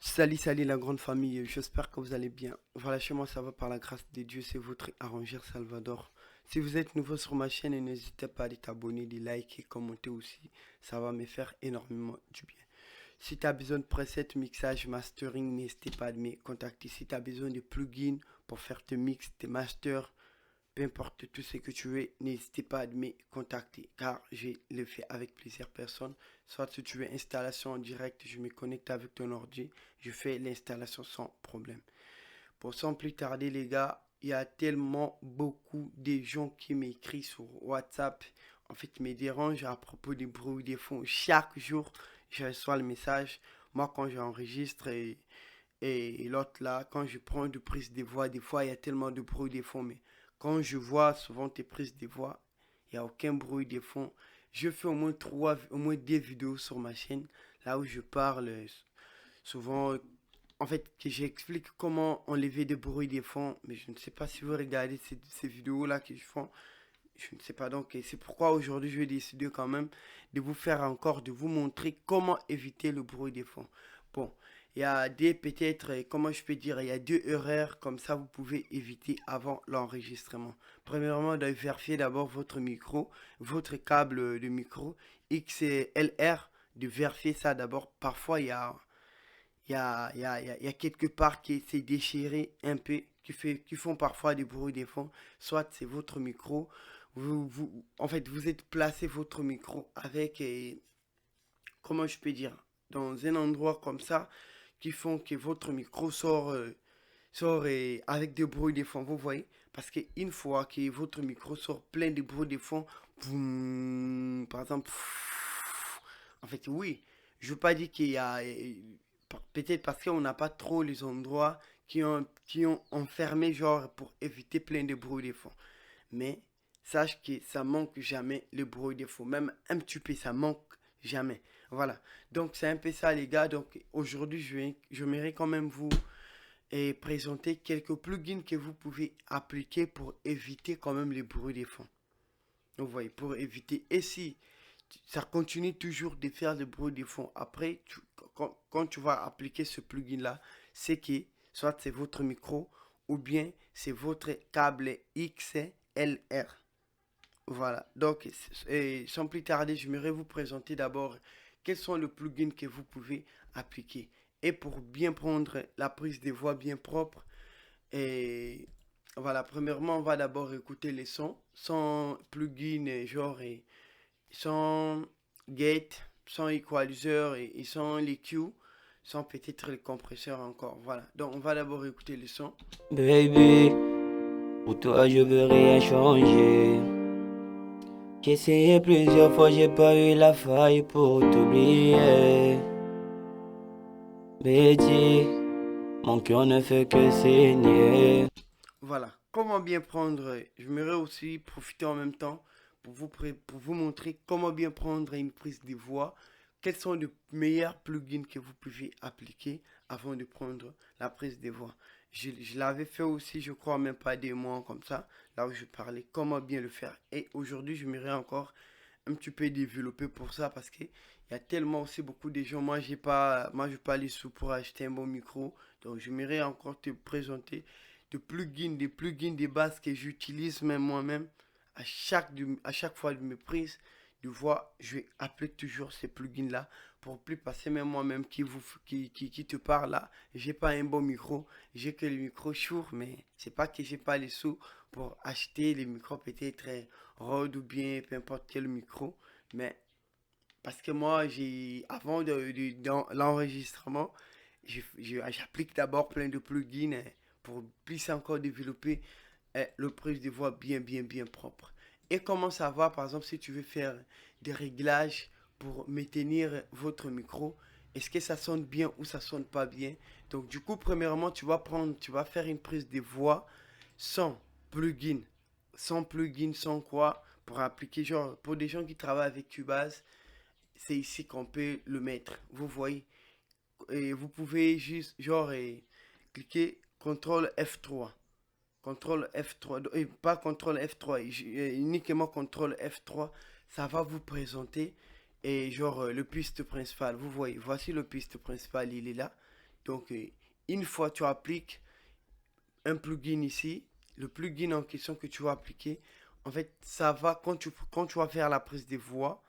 Salut la grande famille, j'espère que vous allez bien. Voilà, chez moi ça va par la grâce de Dieu, c'est votre arrangeur Salvador. Si vous êtes nouveau sur ma chaîne, n'hésitez pas à t'abonner, de liker, commenter aussi, ça va me faire énormément du bien. Si tu as besoin de presets, mixage, mastering, n'hésitez pas à me contacter. Si tu as besoin de plugins pour faire tes mix, tes masters, peu importe tout ce que tu veux, n'hésitez pas à me contacter car je le fais avec plusieurs personnes. Soit si tu veux installation en direct, je me connecte avec ton ordi, je fais l'installation sans problème. Pour sans plus tarder les gars, il y a tellement beaucoup de gens qui m'écrivent sur WhatsApp. En fait, me dérangent à propos des bruits des fonds. Chaque jour, je reçois le message. Moi, quand j'enregistre et l'autre là, quand je prends de prise de voix, des fois il y a tellement de bruit de fond, mais quand je vois souvent tes prises de voix, il n'y a aucun bruit de fond. Je fais au moins deux vidéos sur ma chaîne, là où je parle souvent, en fait, que j'explique comment enlever des bruits de fond, mais je ne sais pas si vous regardez ces vidéos-là que je fais. Je ne sais pas donc, et c'est pourquoi aujourd'hui je vais décider quand même de vous faire encore, de vous montrer comment éviter le bruit des fonds. Bon, il y a des peut-être, comment je peux dire, il y a deux erreurs comme ça vous pouvez éviter avant l'enregistrement. Premièrement, de vérifier d'abord votre micro, votre câble de micro XLR, de vérifier ça d'abord. Parfois, il y a quelque part qui s'est déchiré un peu, qui font parfois des bruits des fonds. Soit c'est votre micro, en fait, vous êtes placé votre micro avec, comment je peux dire, dans un endroit comme ça, qui font que votre micro sort avec des bruits de fond, vous voyez. Parce qu'une fois que votre micro sort plein de bruits de fond, boum, par exemple, en fait, oui, je veux pas dire qu'il y a, peut-être parce qu'on n'a pas trop les endroits qui ont enfermé, genre, pour éviter plein de bruits de fond. Mais sache que ça manque jamais le bruit de fond. Même un petit peu, ça manque jamais. Voilà. Donc c'est un peu ça les gars. Donc aujourd'hui, j'aimerais quand même vous présenter quelques plugins que vous pouvez appliquer pour éviter quand même les bruits de fond. Vous voyez, pour éviter. Et si ça continue toujours de faire le bruit de fond, après, quand tu vas appliquer ce plugin-là, c'est que soit c'est votre micro ou bien c'est votre câble XLR. Voilà, donc sans plus tarder, j'aimerais vous présenter d'abord quels sont les plugins que vous pouvez appliquer. Et pour bien prendre la prise de voix bien propre, et voilà, premièrement, on va d'abord écouter les sons, sans plugin, genre, sans gate, sans equalizer et sans les Q, sans peut-être les compresseurs encore. Voilà, donc on va d'abord écouter les sons. Baby, pour toi je veux rien changer. J'ai essayé plusieurs fois, j'ai pas eu la faille pour t'oublier. Betty, mon cœur ne fait que saigner. Voilà. Comment bien prendre, j'aimerais aussi profiter en même temps pour vous montrer comment bien prendre une prise de voix. Quels sont les meilleurs plugins que vous pouvez appliquer avant de prendre la prise de voix. Je l'avais fait aussi, je crois, même pas des mois comme ça, là où je parlais comment bien le faire. Et aujourd'hui, j'aimerais encore un petit peu développer pour ça parce que il y a tellement aussi beaucoup de gens. Moi, j'ai pas les sous pour acheter un bon micro. Donc, j'aimerais encore te présenter des plugins de base que j'utilise même moi-même à chaque fois de mes prises de voix. Je vais appeler toujours ces plugins-là pour plus passer même moi-même qui te parle là. J'ai pas un bon micro, j'ai que le micro Shure, mais c'est pas que j'ai pas les sous pour acheter les micros peut-être Rode ou bien peu importe quel micro, mais parce que moi, avant dans l'enregistrement, j'applique d'abord plein de plugins pour plus encore développer le prise de voix bien propre. Et comment savoir, par exemple, si tu veux faire des réglages pour maintenir votre micro, est-ce que ça sonne bien ou ça sonne pas bien? Donc, du coup, premièrement, tu vas faire une prise de voix sans plugin, sans quoi, pour appliquer, genre, pour des gens qui travaillent avec Cubase, c'est ici qu'on peut le mettre. Vous voyez. Et vous pouvez juste, genre, cliquer CTRL F3. CTRL F3. Et pas CTRL F3. Uniquement CTRL F3. Ça va vous présenter. Et genre, le piste principal. Vous voyez. Voici le piste principal. Il est là. Donc, une fois tu appliques un plugin ici, le plugin en question que tu vas appliquer, en fait, ça va, quand tu vas faire la prise des voix,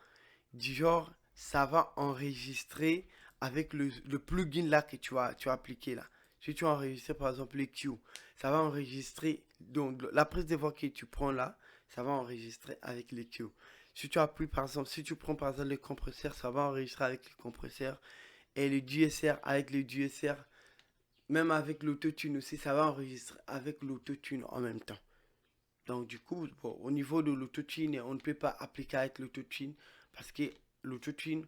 du genre, ça va enregistrer avec le plugin là que tu as appliqué là. Si tu as enregistré par exemple les Q, ça va enregistrer, donc la prise de voix que tu prends là, ça va enregistrer avec les Q. Si tu appuies par exemple, si tu prends par exemple le compresseur, ça va enregistrer avec le compresseur et le DSR avec le DSR, même avec l'autotune aussi, ça va enregistrer avec l'autotune en même temps. Donc du coup, bon, au niveau de l'autotune, on ne peut pas appliquer avec l'autotune parce que l'autotune,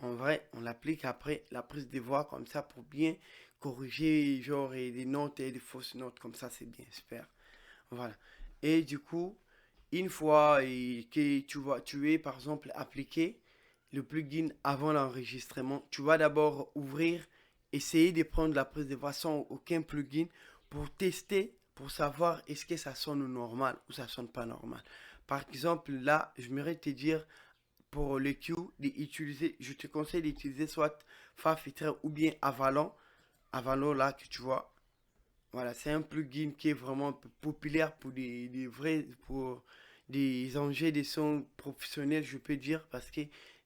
en vrai, on l'applique après la prise de voix comme ça pour bien corriger genre et des notes et des fausses notes comme ça, c'est bien, super. Voilà. Et du coup, une fois que tu es par exemple appliqué le plugin avant l'enregistrement, tu vas d'abord ouvrir, essayer de prendre la prise de voix sans aucun plugin pour tester, pour savoir est-ce que ça sonne normal ou ça sonne pas normal. Par exemple, là, je m'aimerais te dire pour le Q, je te conseille d'utiliser soit Farfetcher ou bien Avalon. Avalon là que tu vois, voilà, c'est un plugin qui est vraiment populaire pour pour des ingés des sons professionnels, je peux dire, parce que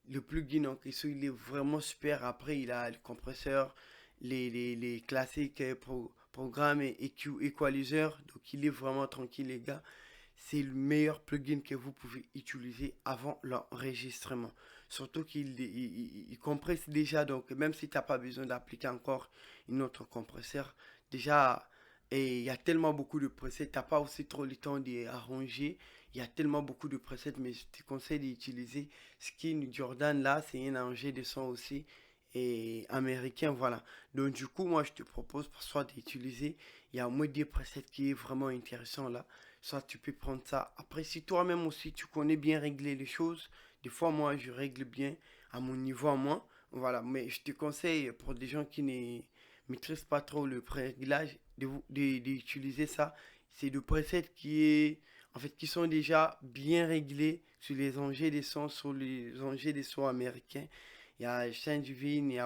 le plugin en question, il est vraiment super. Après, il a le compresseur, les classiques programmes et EQ Equalizer. Donc, il est vraiment tranquille, les gars. C'est le meilleur plugin que vous pouvez utiliser avant l'enregistrement. Surtout qu'il compresse déjà, donc même si tu n'as pas besoin d'appliquer encore une autre compresseur, déjà, et il y a tellement beaucoup de presets, tu n'as pas aussi trop le temps d'arranger. Il y a tellement beaucoup de presets, mais je te conseille d'utiliser Skin Jordan. Là, c'est un ingé de son aussi et américain, voilà. Donc du coup, moi, je te propose soit d'utiliser, il y a un mode de presets qui est vraiment intéressant là. Soit tu peux prendre ça. Après, si toi-même aussi tu connais bien régler les choses, des fois moi je règle bien à mon niveau à moi. Voilà, mais je te conseille pour des gens qui ne maîtrisent pas trop le pré-réglage d'utiliser ça. C'est le preset qui sont déjà bien réglés sur les engins des sons, sur les engins des sons américains. Il y a Saint-Divine, il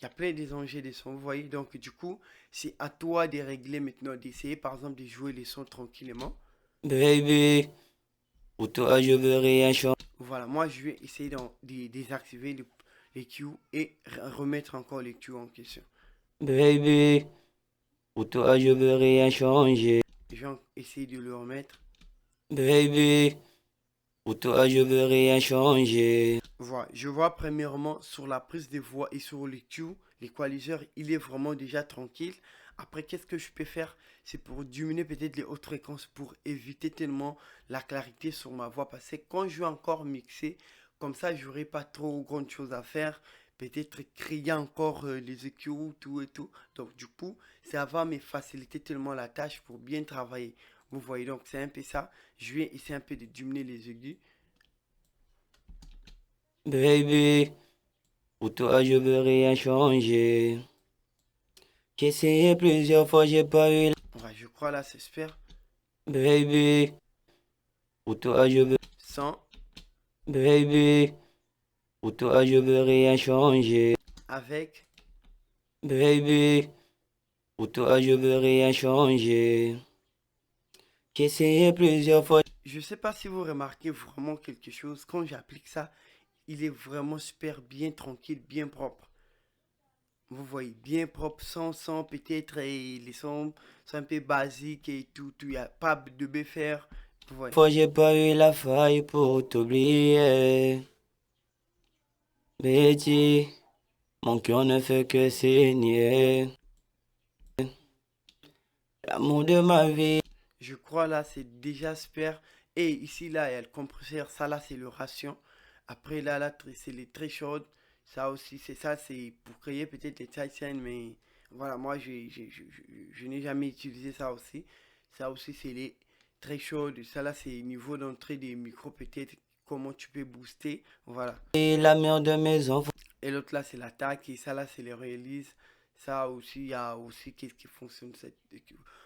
y a plein des engins des sons, vous voyez. Donc du coup, c'est à toi de régler maintenant, d'essayer par exemple de jouer les sons tranquillement. Baby, pour toi je veux rien changer. Voilà, moi je vais essayer de désactiver les Q et remettre encore les Q en question. Baby, pour toi je veux rien changer. Je vais essayer de le remettre. Baby, pour toi je veux rien changer. Voilà, je vois premièrement sur la prise de voix et sur les Q, l'équaliseur, il est vraiment déjà tranquille. Après, qu'est-ce que je peux faire? C'est pour diminuer peut-être les hautes fréquences pour éviter tellement la clarité sur ma voix. Parce que quand je vais encore mixer, comme ça, j'aurai pas trop grande chose à faire. Peut-être crier encore les EQ, tout et tout. Donc, du coup, ça va me faciliter tellement la tâche pour bien travailler. Vous voyez, donc c'est un peu ça. Je vais essayer un peu de diminuer les aigus. Baby, pour toi je veux rien changer. J'ai essayé plusieurs fois, j'ai pas eu. Ouais, je crois là, c'est super. Baby, pour toi je veux. 100 Baby, pour toi je veux rien changer. avec. Baby, pour toi je veux rien changer. J'ai essayé plusieurs fois. Je sais pas si vous remarquez vraiment quelque chose. Quand j'applique ça, il est vraiment super bien tranquille, bien propre. Vous voyez, bien propre, sans peut-être les sons sont un peu basiques et tout. Il n'y a pas de faire. Vous voyez. Fois j'ai pas eu la faille pour t'oublier. Betty, mon cœur ne fait que saigner. L'amour de ma vie. Je crois là, c'est déjà super. Et ici, là, il y a le compresseur. Ça, là, c'est le ration. Après, là, c'est les très chaudes. Ça aussi, c'est pour créer peut-être les Tyson. Mais voilà, moi, je n'ai jamais utilisé ça aussi. Ça aussi, c'est les très chaudes. Ça, là, c'est niveau d'entrée des micros, peut-être. Comment tu peux booster. Voilà. La mère de mes enfants. Et l'autre là, c'est l'attaque. Et ça là, c'est les releases. Ça aussi, il y a aussi qu'est-ce qui fonctionne, cette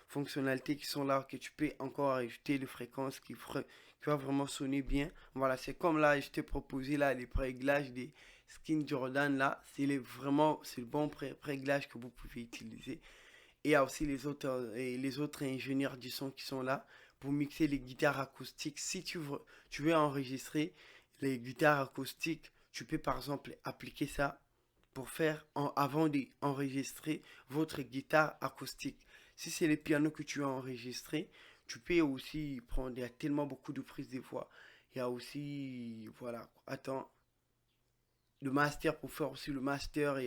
fonctionnalités qui sont là, que tu peux encore ajouter les fréquences qui va vraiment sonner bien. Voilà, c'est comme là, je t'ai proposé là les réglages des Skin Jordan là, vraiment c'est le bon réglage que vous pouvez utiliser. Et il y a aussi les autres ingénieurs du son qui sont là pour mixer les guitares acoustiques. Si tu veux enregistrer les guitares acoustiques, tu peux par exemple appliquer ça pour avant d'enregistrer votre guitare acoustique. Si c'est le piano que tu as enregistré, tu peux aussi prendre, il y a tellement beaucoup de prises de voix. Il y a aussi, voilà, attends, le master, pour faire aussi le master,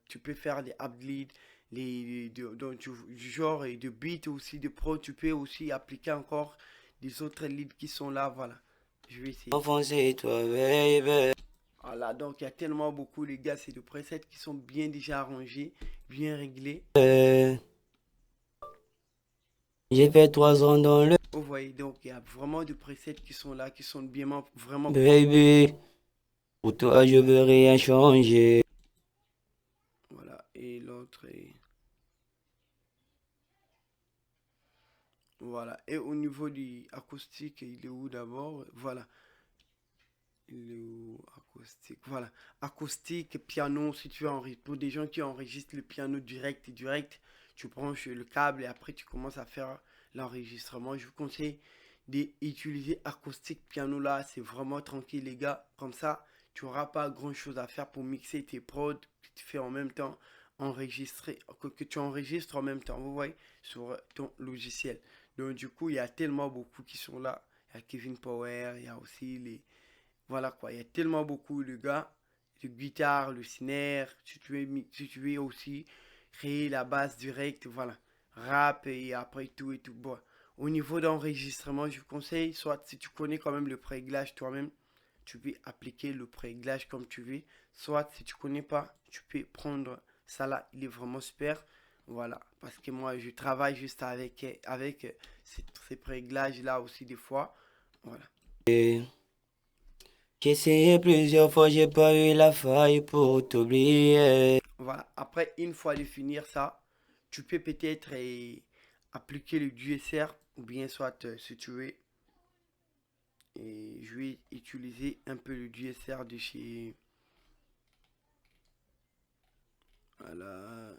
tu peux faire des upleads, du genre et de beat aussi, de pro, tu peux aussi appliquer encore des autres leads qui sont là, voilà. Je vais essayer. Enfoncé, toi, baby. Voilà, donc il y a tellement beaucoup, les gars, c'est des presets qui sont bien déjà arrangés, bien réglés. J'ai fait 3 ans dans le Vous voyez, donc il y a vraiment des presets qui sont là, qui sont bien, vraiment. baby. Pour toi, je veux rien changer. Voilà, et l'autre est. Voilà, et au niveau du acoustique, il est où d'abord? Voilà, il est où? Acoustique, voilà. Acoustique, piano, si tu enregistres, pour des gens qui enregistrent le piano direct, tu branches le câble et après tu commences à faire l'enregistrement. Je vous conseille d'utiliser acoustique piano là, c'est vraiment tranquille les gars. Comme ça, tu n'auras pas grand chose à faire pour mixer tes prods que tu fais en même temps, que tu enregistres en même temps, vous voyez, sur ton logiciel. Donc du coup, il y a tellement beaucoup qui sont là. Il y a Kevin Power, il y a aussi les voilà quoi, il y a tellement beaucoup de gars, de guitare, le snare, si tu veux aussi créer la base directe, voilà, rap et après tout et tout. Bon, au niveau d'enregistrement, je vous conseille, soit si tu connais quand même le pré-réglage toi-même, tu peux appliquer le pré-réglage comme tu veux, soit si tu connais pas, tu peux prendre ça là, il est vraiment super. Voilà, parce que moi je travaille juste avec ces pré-réglages là aussi des fois. Voilà. J'ai essayé plusieurs fois, j'ai pas eu la faille pour t'oublier. Voilà. Après, une fois de finir ça, tu peux peut-être appliquer le DSR ou bien soit si tu veux. Et je vais utiliser un peu le DSR de chez. Voilà.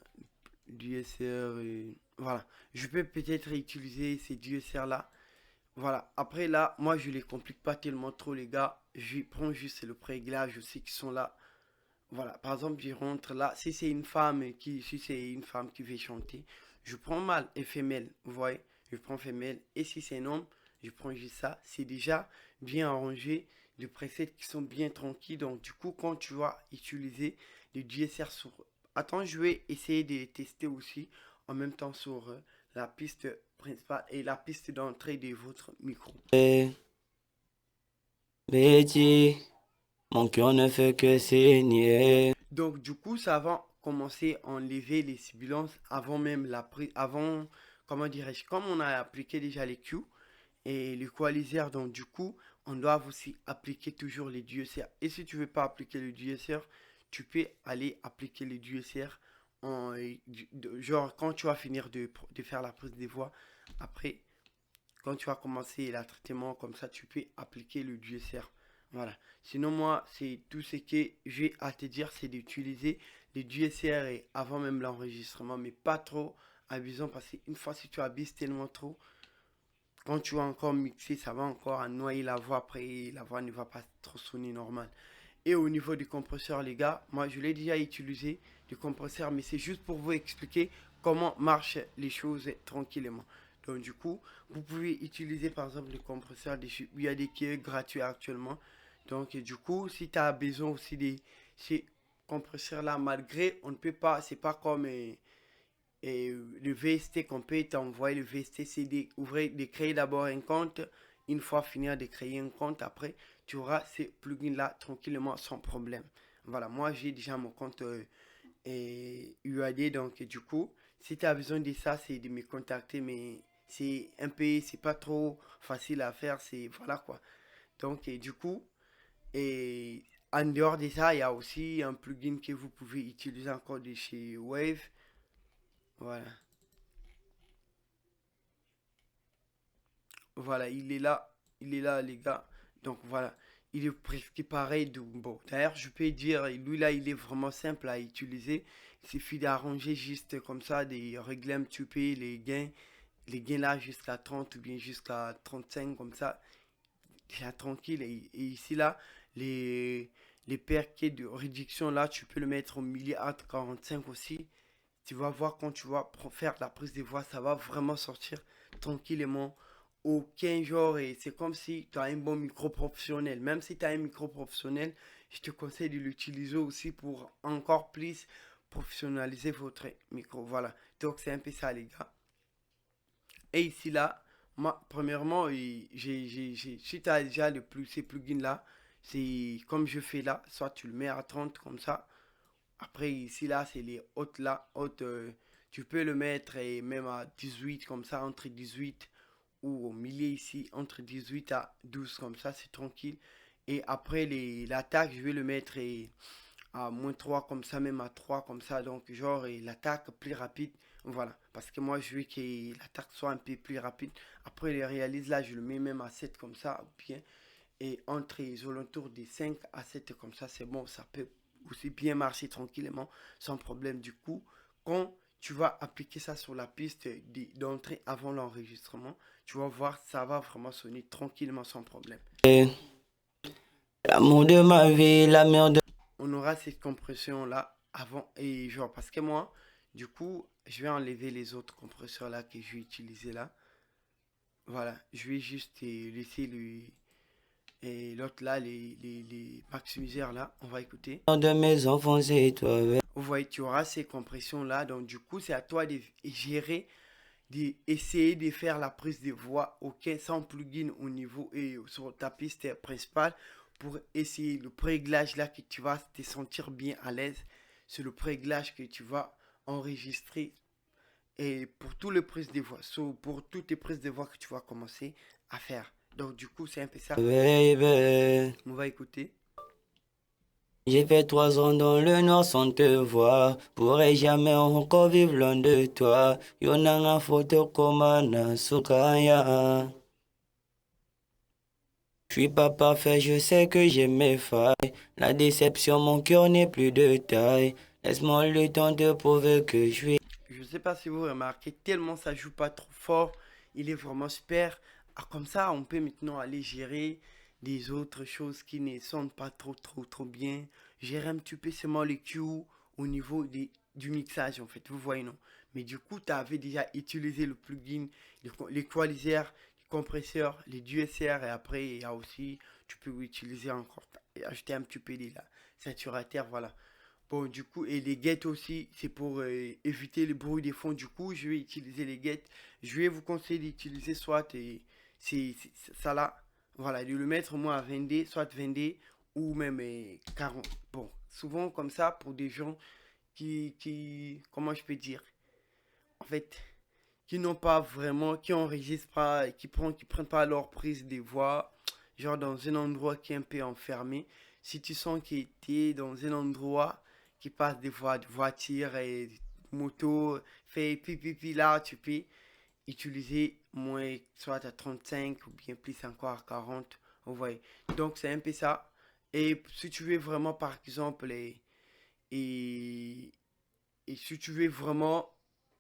DSR. Voilà. Je peux peut-être utiliser ces DSR là. Voilà. Après là, moi je les complique pas tellement trop les gars. Je prends juste le préréglage. Je sais qu'ils sont là. Voilà, par exemple, je rentre là. Si c'est une femme qui veut chanter, je prends mal et femelle. Vous voyez, je prends femelle. Et si c'est un homme, je prends juste ça. C'est déjà bien arrangé, des presets qui sont bien tranquilles. Donc, du coup, quand tu vas utiliser le DSR sur. Attends, je vais essayer de tester aussi en même temps sur la piste principale et la piste d'entrée de votre micro. Betty, mon cœur ne fait que saigner. Donc, du coup, ça va commencer à enlever les sibilances avant même avant, comment dirais-je, comme on a appliqué déjà les Q et les coaliseurs, donc du coup, on doit aussi appliquer toujours les DSR. Et si tu veux pas appliquer le DSR, tu peux aller appliquer les DSR genre quand tu vas finir de faire la prise des voix. Après, quand tu vas commencer le traitement comme ça, tu peux appliquer le DSR. Voilà. Sinon, moi, c'est tout ce que j'ai à te dire, c'est d'utiliser les DSR et avant même l'enregistrement, mais pas trop abusant parce qu'une fois si tu abuses tellement trop, quand tu vas encore mixer, ça va encore noyer la voix. Après, la voix ne va pas trop sonner normal. Et au niveau du compresseur, les gars, moi je l'ai déjà utilisé, du compresseur, mais c'est juste pour vous expliquer comment marchent les choses tranquillement. Donc du coup, vous pouvez utiliser par exemple le compresseur il y a des qui est gratuit actuellement. Donc du coup, si tu as besoin aussi de ces compresseurs là, malgré on ne peut pas, c'est pas comme le VST qu'on peut t'envoyer. Le VST, c'est de créer d'abord un compte. Une fois finir de créer un compte, après, tu auras ces plugins-là tranquillement sans problème. Voilà, moi j'ai déjà mon compte UAD, donc du coup, si tu as besoin de ça, c'est de me contacter, mais c'est pas trop facile à faire, c'est, voilà quoi. Donc, du coup, et en dehors de ça, il y a aussi un plugin que vous pouvez utiliser encore de chez Wave. Voilà. Voilà, il est là les gars. Donc voilà, il est presque pareil. Bon, d'ailleurs, je peux dire, lui là, il est vraiment simple à utiliser. Il suffit d'arranger juste comme ça, de régler un petit peu les gains là jusqu'à 30 ou bien jusqu'à 35 comme ça. Déjà tranquille. Et ici là, les, les perquets de réduction là, tu peux le mettre au milieu entre 45 aussi. Tu vas voir quand tu vas faire la prise de voix, ça va vraiment sortir tranquillement. Aucun genre, et c'est comme si tu as un bon micro professionnel. Même si tu as un micro professionnel, je te conseille de l'utiliser aussi pour encore plus professionnaliser votre micro. Voilà. Donc c'est un peu ça les gars. Et ici là, moi, premièrement, si tu as déjà ces plugins là, c'est comme je fais là, soit tu le mets à 30 comme ça. Après, ici, là, c'est les hautes là. Hautes, tu peux le mettre et même à 18 comme ça, entre 18 ou au milieu ici, entre 18 à 12 comme ça, c'est tranquille. Et après, l'attaque, je vais le mettre à -3 comme ça, même à 3 comme ça. Donc, genre, et l'attaque plus rapide. Voilà. Parce que moi, je veux que l'attaque soit un peu plus rapide. Après, les réalise là, je le mets même à 7 comme ça, bien. Et entre les alentours des 5 à 7 comme ça, c'est bon, ça peut aussi bien marcher tranquillement, sans problème. Du coup, quand tu vas appliquer ça sur la piste d'entrée avant l'enregistrement, tu vas voir, ça va vraiment sonner tranquillement, sans problème. L'amour de ma vie, la merde. On aura cette compression là avant et genre, parce que moi, du coup, je vais enlever les autres compresseurs là que je vais utiliser là. Voilà, je vais juste laisser et l'autre là, les maximiseurs là, on va écouter. De mes enfants, c'est toi. Vous voyez, tu auras ces compressions là. Donc, du coup, c'est à toi de gérer, d'essayer de faire la prise de voix, ok, sans plugin au niveau et sur ta piste principale pour essayer le préglage là que tu vas te sentir bien à l'aise. C'est le préglage que tu vas enregistrer et pour tous les prises de voix, pour toutes les prises de voix que tu vas commencer à faire. Donc, du coup, c'est un peu ça. Baby, On va écouter. j'ai fait 3 ans dans le noir sans te voir. Pourrais jamais encore vivre loin de toi. Yonanga photo komana sukaya. Je suis pas parfait, je sais que j'ai mes failles. La déception, mon cœur n'est plus de taille. Laisse-moi le temps de prouver que je suis. Je sais pas si vous remarquez, tellement ça joue pas trop fort, il est vraiment super. Ah, comme ça, on peut maintenant aller gérer des autres choses qui ne sonnent pas trop bien. Gérer un petit peu seulement les Q au niveau du mixage en fait, vous voyez non. Mais du coup, tu avais déjà utilisé le plugin, l'équaliseur, les compresseurs, les DSR et après, il y a aussi, tu peux utiliser encore, et ajouter un petit peu de la saturateur, voilà. Bon, du coup, et les guettes aussi, c'est pour éviter le bruit des fonds. Du coup, je vais utiliser les guettes. Je vais vous conseiller d'utiliser soit ça là, voilà, de le mettre au moins à 20D, soit 20D ou même 40. Bon, souvent comme ça, pour des gens comment je peux dire, en fait, qui n'ont pas vraiment, qui enregistrent pas, qui prennent pas leur prise des voix, genre dans un endroit qui est un peu enfermé. Si tu sens que tu es dans un endroit qui passe des voix de voitures et moto, fait pipi là, tu peux utiliser moins, soit à 35 ou bien plus encore à 40. Vous voyez. Donc c'est un peu ça. Et si tu veux vraiment, par exemple, et, et si tu veux vraiment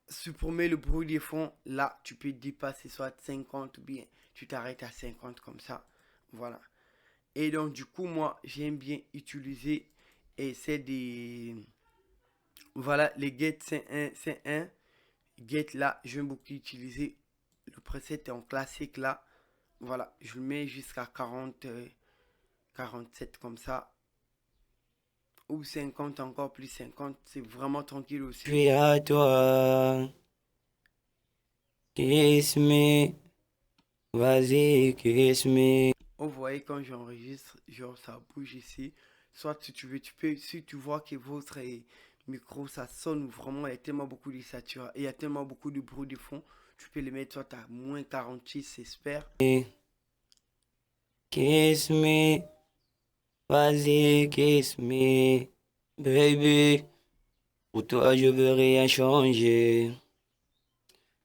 supprimer le bruit des fonds, là, tu peux dépasser soit 50 ou bien tu t'arrêtes à 50 comme ça. Voilà. Et donc, du coup, moi, j'aime bien utiliser et c'est des... Voilà, les get c'est un get là, j'aime beaucoup utiliser le preset en classique là. Voilà, je le mets jusqu'à 40, 47 comme ça. Ou 50, encore plus 50, c'est vraiment tranquille Je aussi. suis à toi. Kiss me. Vas-y, kiss me. Vous voyez quand j'enregistre, genre ça bouge ici. Soit si tu veux, tu peux, si tu vois que votre micro ça sonne vraiment, il y a tellement beaucoup de saturation, il y a tellement beaucoup de bruit de fond, tu peux les mettre soit à -46, j'espère. Kiss me. Vas-y, kiss me. Baby. Pour toi, je veux rien changer.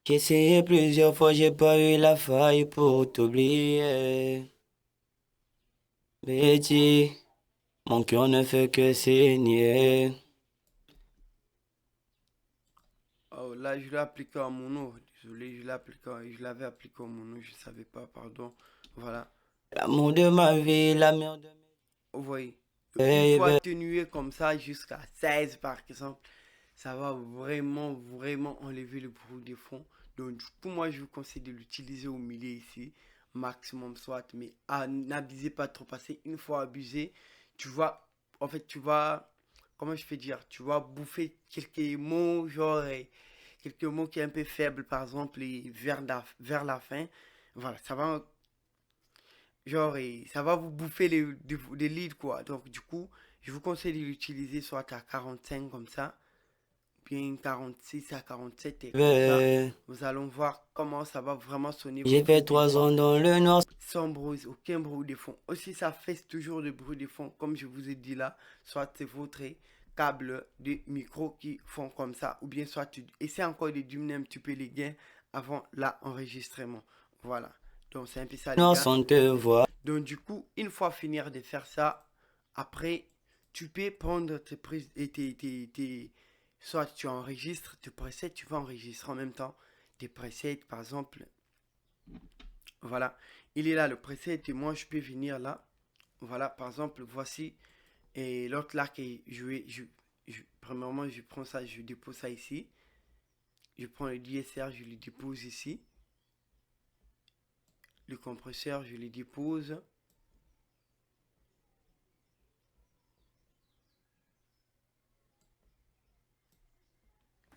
J'ai essayé plusieurs fois, j'ai pas eu la faille pour t'oublier. Betty, mon cœur ne fait que saigner. Oh, là, je l'ai appliqué en mono. Désolé, je l'avais appliqué en mono, je savais pas, pardon. Voilà. L'amour de ma vie, la mère de Vous voyez. Donc, il mes faut rêves. atténuer comme ça jusqu'à 16 par exemple. Ça va vraiment, vraiment enlever le bruit de fond. Donc, du coup, moi, je vous conseille de l'utiliser au milieu ici. Maximum soit, mais n'abusez pas trop parce qu'une fois abusé, tu vas, en fait, tu vas, comment je peux dire, tu vas bouffer quelques mots, genre, quelques mots qui est un peu faibles, par exemple, et vers la fin. Voilà, ça va genre, ça va vous bouffer les leads, quoi. Donc, du coup, je vous conseille de l'utiliser soit à 45 comme ça, bien 46 à 47 et comme ça, nous allons voir comment ça va vraiment sonner vos J'ai fait prises de 3 ans voix dans le Nord. sans bruit, aucun bruit de fond. Aussi, ça fait toujours de bruit de fond, comme je vous ai dit là, soit c'est votre câble de micro qui font comme ça, ou bien soit tu essaies encore de diminuer un petit peu les gains avant l'enregistrement. Voilà. Donc, c'est un peu ça, les Nord gars. sans te voir. Donc, du coup, une fois finir de faire ça, après, tu peux prendre tes prises et soit tu enregistres tes presets, tu vas enregistrer en même temps tes presets, par exemple. Voilà, il est là le preset et moi je peux venir là. Voilà, par exemple, voici et l'autre là que premièrement, je prends ça, je dépose ça ici. Je prends le DSR, je le dépose ici. Le compresseur, je le dépose.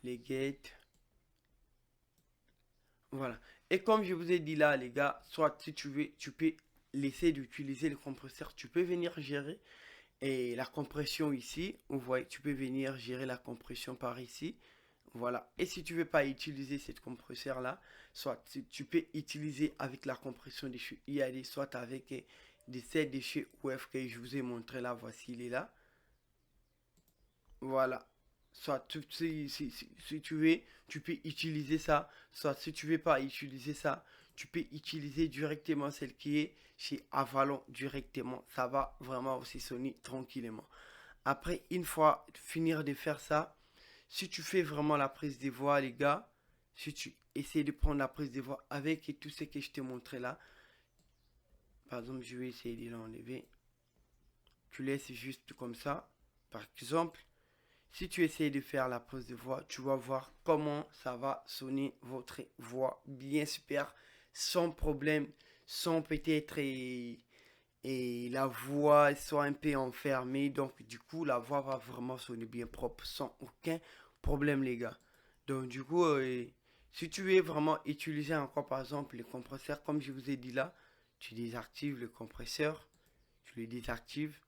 Les gates. Voilà. Et comme je vous ai dit là, les gars, soit si tu veux, tu peux laisser d'utiliser le compresseur. Tu peux venir gérer et la compression ici. Vous voyez, tu peux venir gérer la compression par ici. Voilà. Et si tu veux pas utiliser cette compresseur là, soit tu peux utiliser avec la compression de chez IAD, soit avec des sets de chez OF que je vous ai montré là. Voici, il est là. Voilà. Soit si tu veux, tu peux utiliser ça. Soit si tu veux pas utiliser ça, tu peux utiliser directement celle qui est chez Avalon directement. Ça va vraiment aussi sonner tranquillement. Après, une fois finir de faire ça, si tu fais vraiment la prise des voix, les gars, si tu essaies de prendre la prise des voix avec tout ce que je t'ai montré là, par exemple, je vais essayer de l'enlever. Tu laisses juste comme ça. Par exemple, si tu essaies de faire la prise de voix, tu vas voir comment ça va sonner votre voix bien super, sans problème, sans peut-être et la voix soit un peu enfermée. Donc, du coup, la voix va vraiment sonner bien propre, sans aucun problème, les gars. Donc, du coup, si tu veux vraiment utiliser encore, par exemple, le compresseur, comme je vous ai dit là, tu désactives le compresseur, tu le désactives.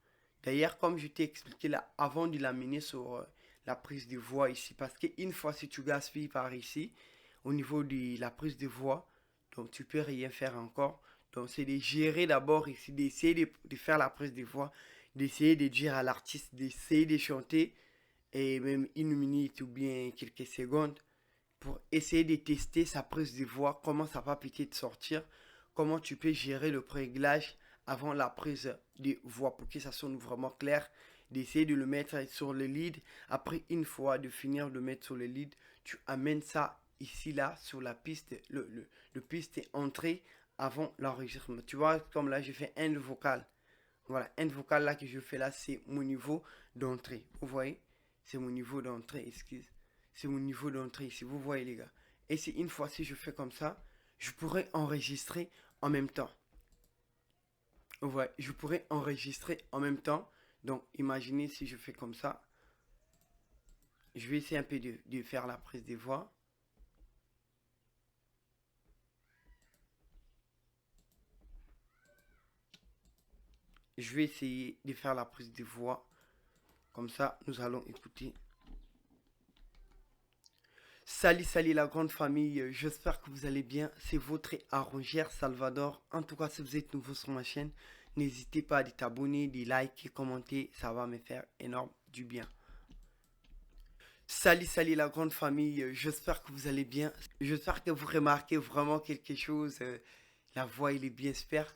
D'ailleurs, comme je t'ai expliqué là, avant de l'amener sur la prise de voix ici, parce qu'une fois si tu gaspilles par ici, au niveau de la prise de voix, donc tu peux rien faire encore. Donc c'est de gérer d'abord ici, d'essayer de faire la prise de voix, d'essayer de dire à l'artiste, d'essayer de chanter, et même une minute ou bien quelques secondes, pour essayer de tester sa prise de voix, comment ça va peut-être sortir, comment tu peux gérer le préglage avant la prise de voix pour que ça sonne vraiment clair, d'essayer de le mettre sur le lead. Après, une fois de finir de mettre sur le lead, tu amènes ça ici, là, sur la piste, le piste entrée avant l'enregistrement. Tu vois, comme là, j'ai fait un vocal. Voilà, un vocal là que je fais là, c'est mon niveau d'entrée. Vous voyez? C'est mon niveau d'entrée, excuse. C'est mon niveau d'entrée ici, vous voyez les gars. Et c'est une fois si je fais comme ça, je pourrais enregistrer en même temps. Ouais, je pourrais enregistrer en même temps. Donc, imaginez si je fais comme ça. Je vais essayer un peu de faire la prise des voix. Je vais essayer de faire la prise des voix. Comme ça, nous allons écouter. Salut, salut la grande famille, j'espère que vous allez bien. C'est votre arrangère Salvador. En tout cas, si vous êtes nouveau sur ma chaîne, n'hésitez pas à t'abonner, de liker, commenter, ça va me faire énorme du bien. Salut, salut la grande famille, j'espère que vous allez bien. J'espère que vous remarquez vraiment quelque chose. La voix, il est bien super.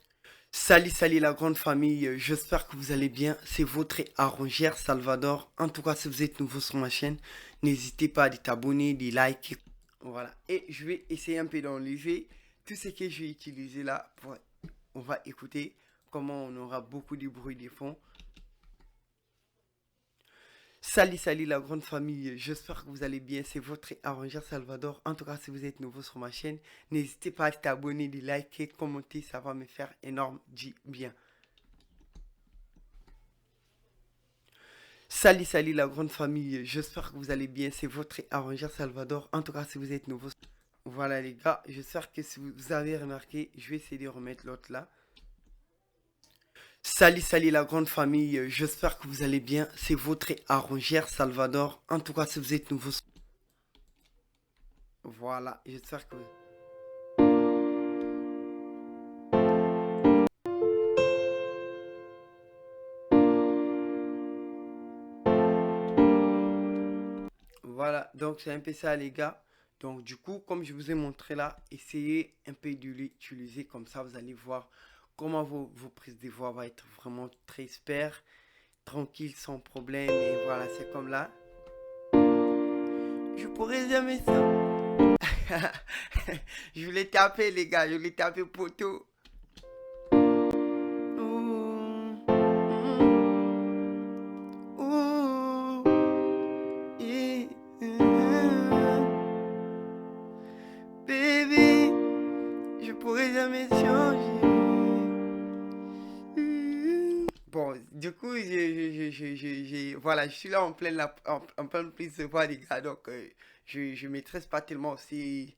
Salut la grande famille, j'espère que vous allez bien. C'est votre arrangère Salvador. En tout cas, si vous êtes nouveau sur ma chaîne, n'hésitez pas à t'abonner, de liker. Voilà. Et je vais essayer un peu d'enlever tout ce que j'ai utilisé là. On va écouter comment on aura beaucoup de bruit de fond. Salut la grande famille, j'espère que vous allez bien, c'est votre arrangeur Salvador. En tout cas, si vous êtes nouveau sur ma chaîne, n'hésitez pas à t'abonner, de liker, commenter, ça va me faire énorme du bien. Salut la grande famille, j'espère que vous allez bien, c'est votre arrangeur Salvador. En tout cas, si vous êtes nouveau, voilà les gars, j'espère que si vous avez remarqué, je vais essayer de remettre l'autre là. Salut la grande famille, j'espère que vous allez bien, c'est votre arrangère Salvador. En tout cas, si vous êtes nouveau, voilà, j'espère que... Voilà, donc c'est un peu ça les gars. Donc du coup, comme je vous ai montré là, essayez un peu de l'utiliser comme ça, vous allez voir comment vos prises de voix vont être vraiment très super, tranquille, sans problème. Et voilà, c'est comme là. Je pourrais jamais ça. Je voulais taper les gars, je voulais taper poteau. Ouh, ouh, yeah, baby, je pourrais jamais changer. Bon, du coup, voilà, je suis là en pleine prise de voix, les gars, donc je maîtrise pas tellement aussi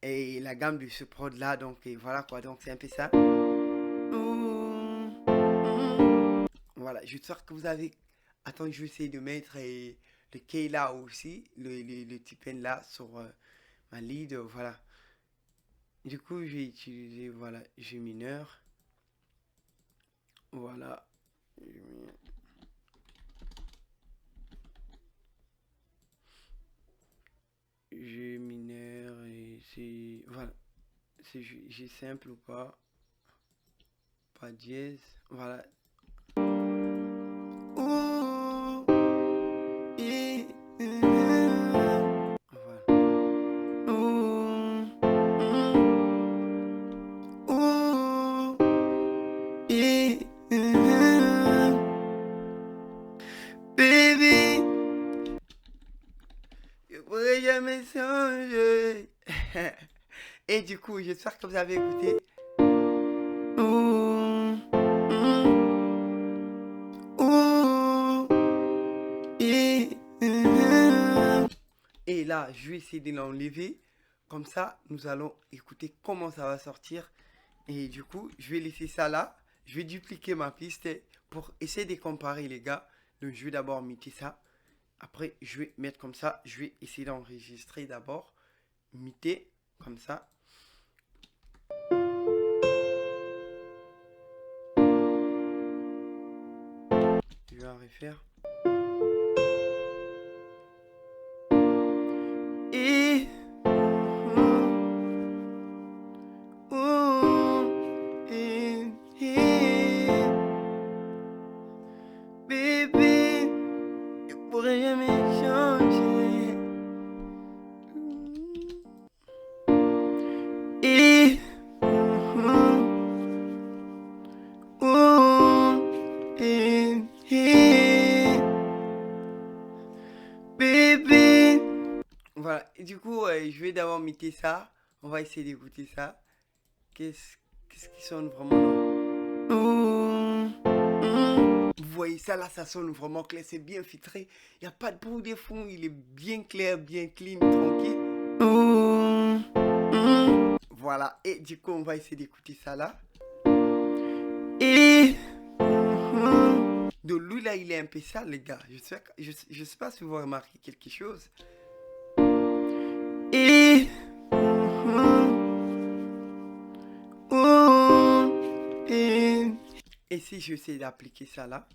la gamme de ce prod là, donc voilà quoi, donc c'est un peu ça. Voilà, j'espère que vous avez. Attends, je vais essayer de mettre le K là aussi, le Tipen là sur ma lead, voilà. Du coup, j'ai utilisé, voilà, G mineur, voilà. G mineur et c'est. Voilà. C'est G simple ou pas. Pas dièse. Voilà. Ouh, et, voilà. Ouh, ouh, et, baby, je pourrais jamais changer. Et du coup, j'espère que vous avez écouté. Ouh, ouh, et, et là, je vais essayer de l'enlever. Comme ça, nous allons écouter comment ça va sortir. Et du coup, je vais laisser ça là. Je vais dupliquer ma piste pour essayer de comparer les gars. Donc, je vais d'abord muter ça. Après, je vais mettre comme ça. Je vais essayer d'enregistrer d'abord. Muter comme ça. Je vais en refaire. Et... Bébé, je pourrais jamais changer. Et... Bébé. Voilà, et du coup, je vais d'abord muter ça. On va essayer d'écouter ça. Qu'est-ce qui sonne vraiment Vous voyez ça là, ça sonne vraiment clair, c'est bien filtré. Il n'y a pas de bruit de fond, il est bien clair, bien clean, tranquille. Voilà, et du coup, on va essayer d'écouter ça là. Et... Donc lui là, il est un peu sale, les gars. Je sais pas si vous remarquez quelque chose. Et... Et si je essaie d'appliquer ça là.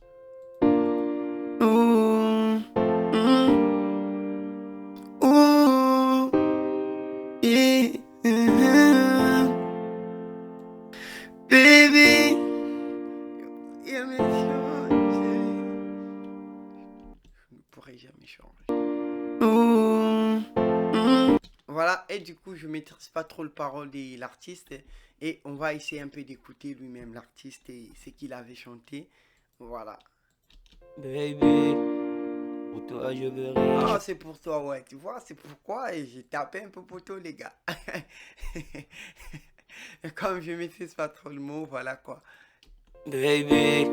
Baby, Voilà, et du coup, je maîtrise pas trop le parole de l'artiste. Et on va essayer un peu d'écouter lui-même l'artiste et ce qu'il avait chanté. Voilà. Baby, pour toi je veux rien. Ah, c'est pour toi, ouais. Tu vois, c'est pourquoi et j'ai tapé un peu pour toi, les gars. Et comme je maîtrise pas trop le mot, voilà quoi. Baby,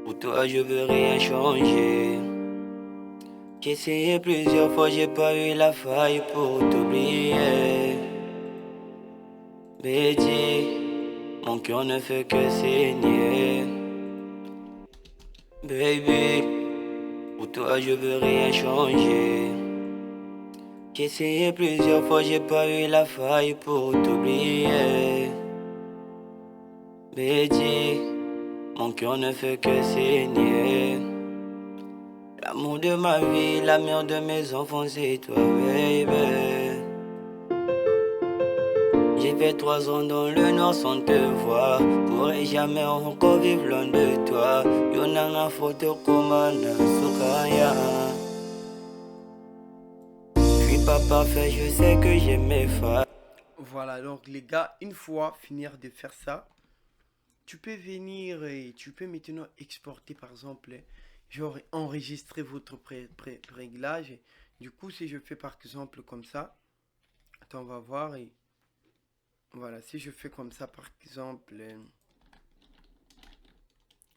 pour toi je veux rien changer. J'ai essayé plusieurs fois, j'ai pas eu la faille pour t'oublier. Baby, mon cœur ne fait que saigner. Baby, pour toi je veux rien changer. J'ai essayé plusieurs fois, j'ai pas eu la faille pour t'oublier. Baby, mon cœur ne fait que saigner. L'amour de ma vie, la mère de mes enfants, c'est toi, baby. J'ai fait 3 ans dans le nord sans te voir. Pourrais jamais encore vivre loin de toi. Yonanga photo komana sukaya. Je suis pas parfait, je sais que j'ai mes failles. Voilà, donc les gars, une fois finir de faire ça, tu peux venir et tu peux maintenant exporter par exemple, genre enregistrer votre réglage. Du coup, si je fais par exemple comme ça, attends, on va voir et voilà, si je fais comme ça par exemple,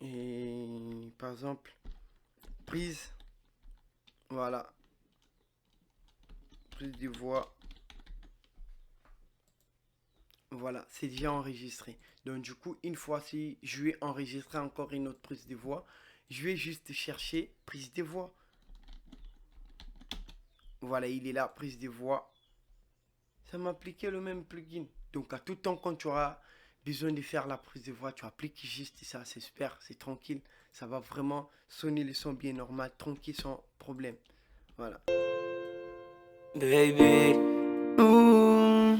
et par exemple, prise, voilà, prise de voix, voilà, c'est déjà enregistré. Donc du coup, une fois si je vais enregistrer encore une autre prise de voix, je vais juste chercher prise de voix. Voilà, il est là, prise de voix. Ça m'a appliqué le même plugin. Donc à tout temps quand tu auras besoin de faire la prise de voix, tu appliques juste ça, c'est super, c'est tranquille. Ça va vraiment sonner le son bien normal, tranquille, sans problème. Voilà. Baby, Ouh,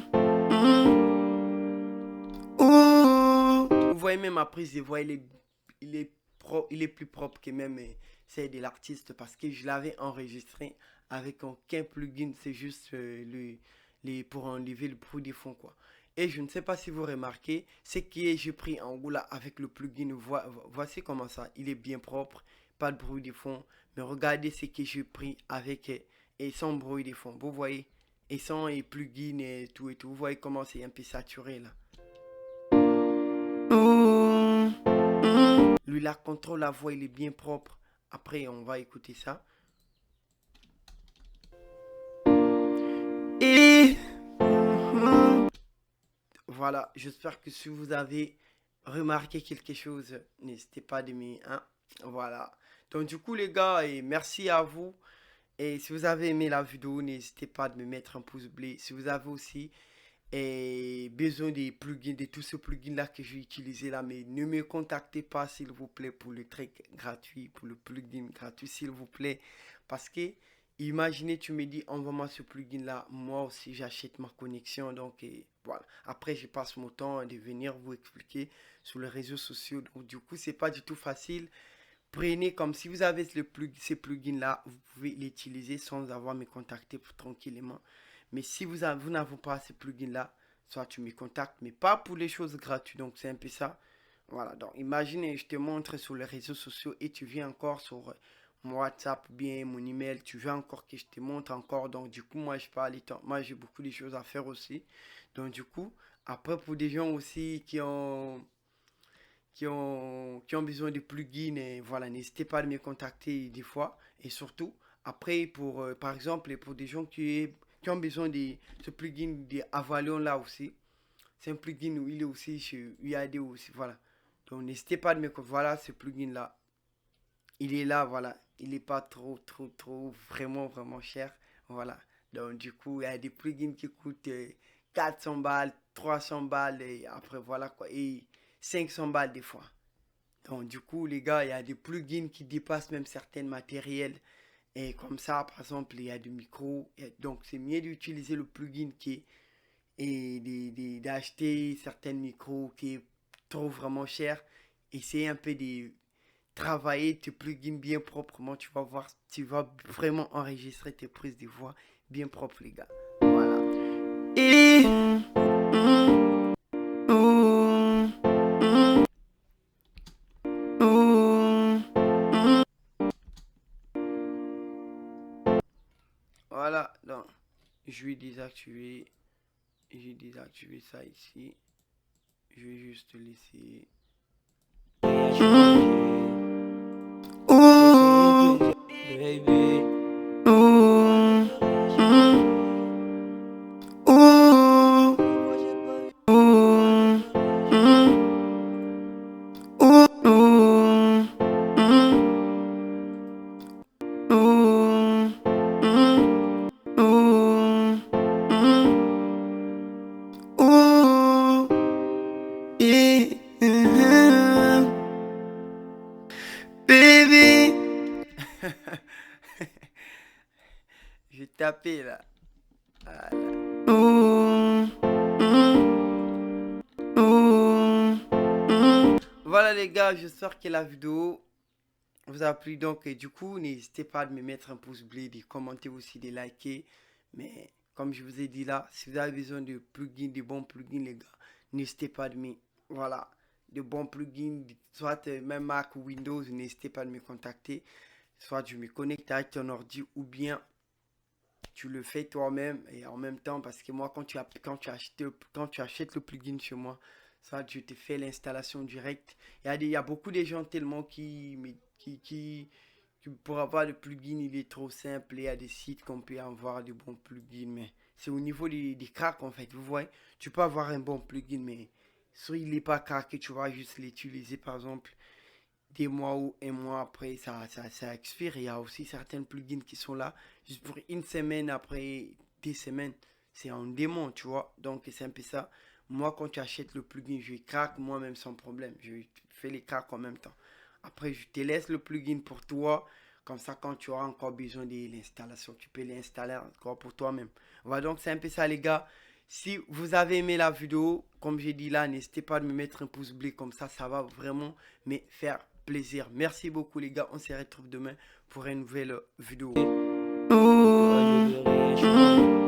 ouh. Vous voyez même ma prise de voix, il est plus propre que même celle de l'artiste parce que je l'avais enregistré avec aucun plugin, c'est juste pour enlever le bruit des fonds quoi. Et je ne sais pas si vous remarquez, ce que j'ai pris en goût là avec le plugin, voici comment ça, il est bien propre, pas de bruit de fond. Mais regardez ce que j'ai pris avec et sans bruit de fond. Vous voyez, et sans et plugin et tout et tout. Vous voyez comment c'est un peu saturé là. Lui là, contrôle la voix, il est bien propre. Après, on va écouter ça. Et voilà, j'espère que si vous avez remarqué quelque chose, n'hésitez pas de me... Hein, voilà. Donc du coup les gars, et merci à vous. Et si vous avez aimé la vidéo, n'hésitez pas de me mettre un pouce bleu. Si vous avez aussi besoin des plugins, de tous ces plugins là que j'ai utilisé là, mais ne me contactez pas s'il vous plaît pour le truc gratuit, pour le plugin gratuit s'il vous plaît. Parce que imaginez, tu me dis envoie-moi ce plugin là, moi aussi j'achète ma connexion. Donc voilà, après je passe mon temps de venir vous expliquer sur les réseaux sociaux. Donc du coup c'est pas du tout facile. Prenez comme si vous avez ces plugins là, vous pouvez l'utiliser sans avoir à me contacter tranquillement. Mais si vous n'avez pas ces plugins là, soit tu me contactes, mais pas pour les choses gratuites. Donc c'est un peu ça. Voilà, donc imaginez, je te montre sur les réseaux sociaux et tu viens encore sur mon WhatsApp ou bien mon email, tu veux encore que je te montre encore. Donc du coup, moi je parle, moi j'ai beaucoup de choses à faire aussi. Donc du coup, après pour des gens aussi qui ont besoin de plugins, et voilà, n'hésitez pas à me contacter des fois. Et surtout, après, par exemple, pour des gens qui ont besoin de ce plugin de Avalon là aussi, c'est un plugin où il est aussi chez UAD aussi, voilà. Donc n'hésitez pas à me contacter, voilà, ce plugin là, il est là, voilà. Il n'est pas trop, vraiment, vraiment cher, voilà. Donc du coup, il y a des plugins qui coûtent 400 balles, 300 balles, et après, voilà quoi. Et 500 balles des fois. Donc, du coup, les gars, il y a des plugins qui dépassent même certains matériels. Et comme ça, par exemple, il y a des micros. Donc, c'est mieux d'utiliser le plugin et d'acheter certains micros qui est trop vraiment cher. Essayer un peu de travailler tes plugins bien proprement. Tu vas voir, tu vas vraiment enregistrer tes prises de voix bien propres, les gars. Voilà. Voilà, donc je vais désactiver. J'ai désactivé ça ici. Je vais juste laisser. Baby. Baby. Je vais taper là. Voilà les gars, j'espère que la vidéo vous a plu. Donc du coup, n'hésitez pas à me mettre un pouce bleu, de commenter aussi, de liker. Mais comme je vous ai dit là, si vous avez besoin de plugins, de bons plugins les gars, n'hésitez pas de me... Voilà, de bons plugins, soit même Mac ou Windows, n'hésitez pas à me contacter. Soit je me connecte avec ton ordi ou bien tu le fais toi-même et en même temps parce que moi quand tu achètes le plugin chez moi, ça je te fais l'installation directe. Il y a beaucoup de gens tellement qui pour avoir le plugin il est trop simple. Il y a des sites qu'on peut avoir de bons plugins mais c'est au niveau des cracks en fait. Vous voyez, tu peux avoir un bon plugin mais soit il n'est pas craqué, tu vas juste l'utiliser par exemple des mois ou un mois après, ça expire. Il y a aussi certains plugins qui sont là juste pour une semaine après des semaines. C'est un démon, tu vois. Donc, c'est un peu ça. Moi, quand tu achètes le plugin, je craque moi-même sans problème. Je fais les cracks en même temps. Après, je te laisse le plugin pour toi. Comme ça, quand tu auras encore besoin de l'installation, tu peux l'installer encore pour toi-même. Voilà, donc c'est un peu ça, les gars. Si vous avez aimé la vidéo, comme j'ai dit là, n'hésitez pas à me mettre un pouce bleu comme ça va vraiment me faire plaisir. Merci beaucoup les gars, on se retrouve demain pour une nouvelle vidéo. Pour toi, je veux rien changer.